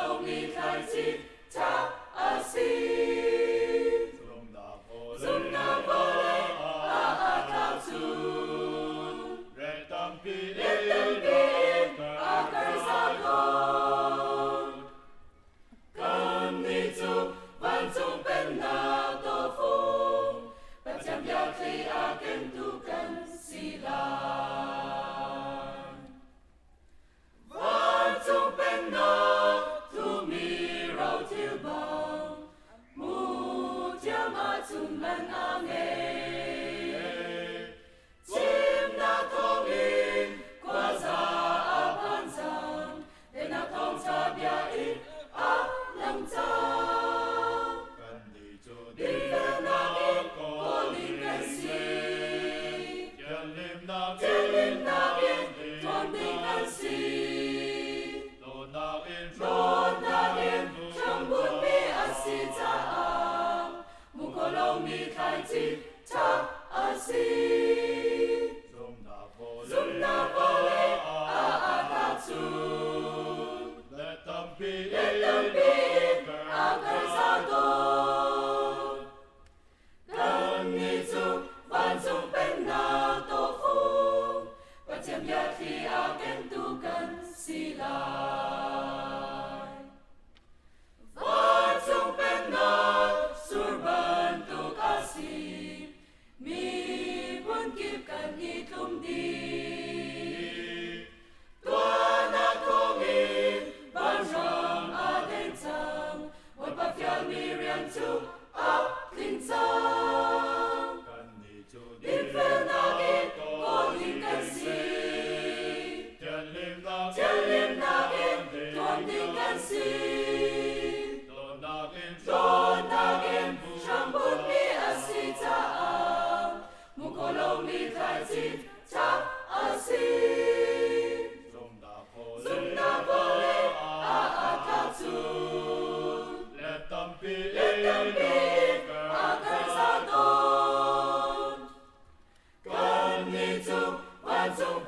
lâu mi khai chi cha a si zum na vole a cao chu let them be a cơn sa đồn cần đi chu văn chung bên nào tô phù bắt chạm ya khi a ken tu cần si lan văn chung bên nào tu mi rau thiêu bông mu chia ma chung lần a nghe chim na thong in qua ra a pan sang để na thong cha bia in a lăng cha đi về na in có linh cái gì thiên lim na in toàn linh cái gì Lord na in trong bút mi a si cha a mu ko lâu mi khai chi cha a si zum na vole a cao chu let them be a cơn sa đồn cần ni chu văn chung bên nào tô phù và chém ya khi a ken tu cần si lai văn chung bên nào sur ban tu ca si mi buồn kịp cần ni tum đi tua na thong in ban rong a den chang một bát phial mi rian chu a linh chang in về na in có linh cái gì thiên lim na in toàn linh cái gì Lord na in trong bút mi a si cha a mu ko lâu mi khai chi cha a si zum na vole a cao chu let them be a cơn sa đồn cần ni chu văn chung